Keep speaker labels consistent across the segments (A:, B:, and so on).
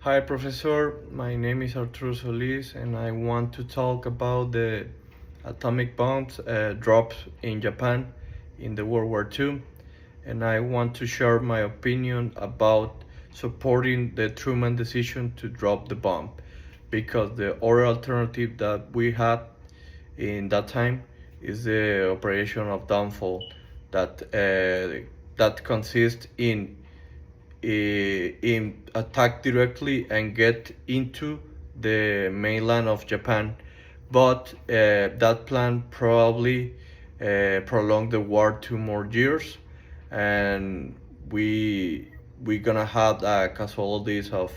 A: Hi, Professor. My name is Arturo Solis, and I want to talk about the atomic bombs dropped in Japan in the World War II. And I want to share my opinion about supporting the Truman decision to drop the bomb, because the other alternative that we had in that time is the operation of downfall that consists in attack directly and get into the mainland of Japan. But that plan probably prolonged the war 2 more years, and we gonna have casualties of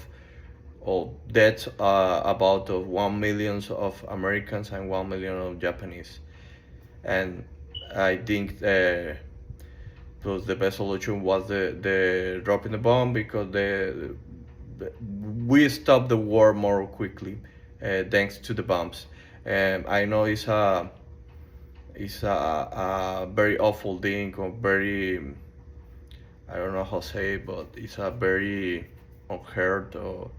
A: deaths about of 1 million of Americans and 1 million of Japanese. And I think because the best solution was the dropping the bomb, because we stopped the war more quickly thanks to the bombs. I know it's a very awful thing, or very, I don't know how to say it, but it's a very unheard or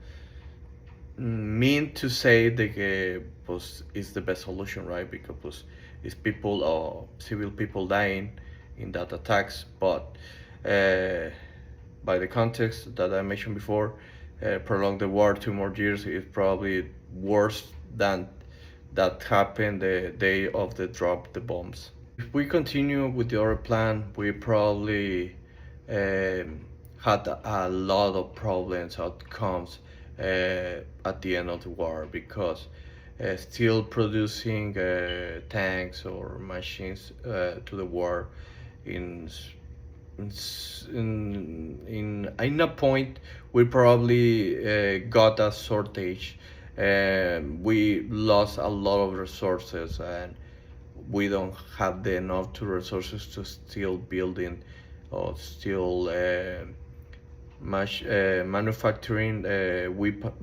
A: mean to say that pues, it's the best solution, right? Because pues, it's people or civil people dying in that attacks, but uh, by the context that I mentioned before, prolong the war 2 more years is probably worse than that happened the day of the drop the bombs. If we continue with the other plan, we probably had a lot of problems, outcomes at the end of the war, because still producing tanks or machines to the war in in a point we probably got a shortage. We lost a lot of resources, and we don't have the enough to resources to still building or still manufacturing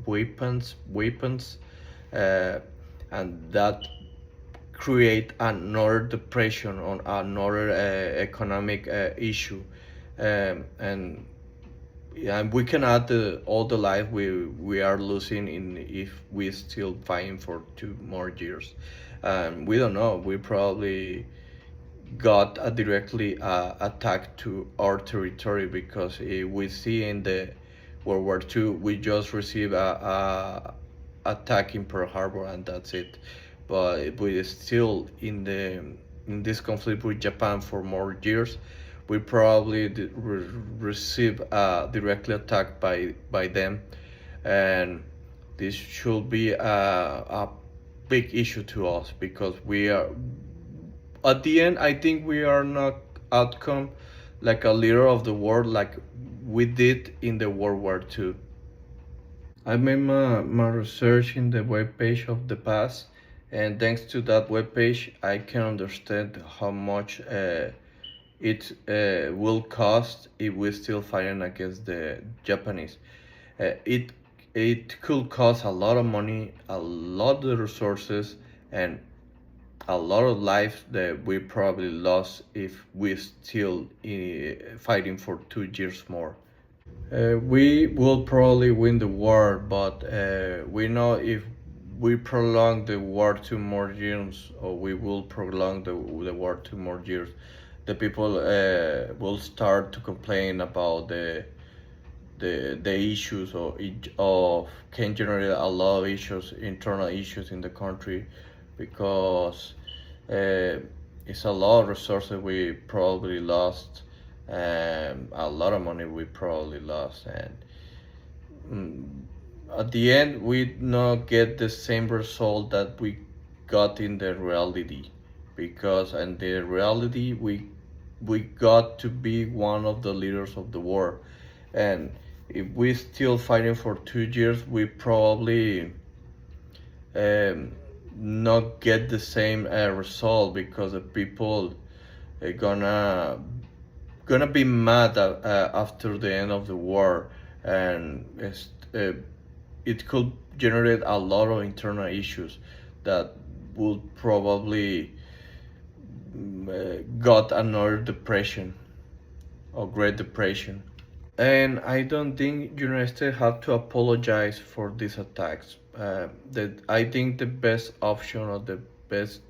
A: weapons, uh, and that create another depression on another economic issue. And yeah, we can add all the life we are losing in if we still fighting for 2 more years. We don't know. We probably got a directly attack to our territory, because we see in the World War II we just received a attack in Pearl Harbor, and that's it. But we still in this conflict with Japan for more years. We probably receive directly attacked by them, and this should be a big issue to us, because we are at the end, I think we are not outcome like a leader of the world like we did in the World War II. I made my research in the webpage of the past, and thanks to that webpage, I can understand how much it will cost if we're still fighting against the Japanese. It could cost a lot of money, a lot of resources, and a lot of lives that we probably lost if we still fighting for 2 years more. We will probably win the war, but we know if we prolong the war 2 more years, or we will prolong the war 2 more years, the people will start to complain about the issues, of can generate a lot of issues, internal issues in the country, because uh, it's a lot of resources we probably lost, and a lot of money we probably lost, and mm, at the end we not get the same result that we got in the reality, because in the reality we got to be one of the leaders of the war. And if we still fighting for 2 years, we probably um, not get the same result, because the people are gonna be mad after the end of the war, and it could generate a lot of internal issues that would probably got another depression or Great Depression. And I don't think United States have to apologize for these attacks. That I think the best option or the best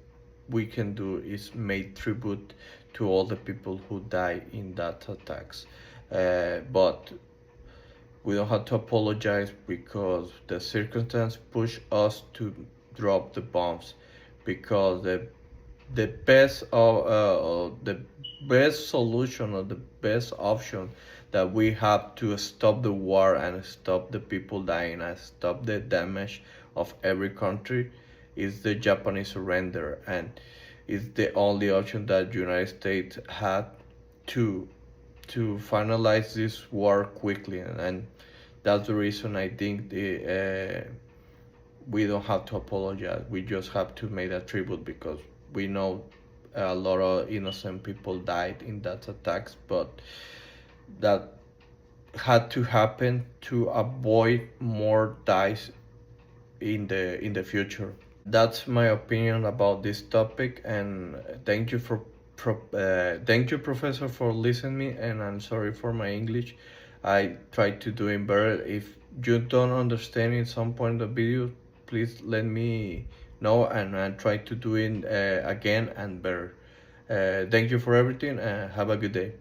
A: we can do is make tribute to all the people who died in that attacks. But we don't have to apologize because the circumstance pushed us to drop the bombs because the best solution or the best option that we have to stop the war and stop the people dying and stop the damage of every country is the Japanese surrender, and it's the only option that United States had to finalize this war quickly, and that's the reason I think we don't have to apologize. We just have to make a tribute because we know a lot of innocent people died in that attacks, but that had to happen to avoid more dies in the future. That's my opinion about this topic, and thank you thank you, professor, for listening me. And I'm sorry for my English. I try to do it better. If you don't understand in some point of video, please let me know, and I try to do it again and better. Thank you for everything, and have a good day.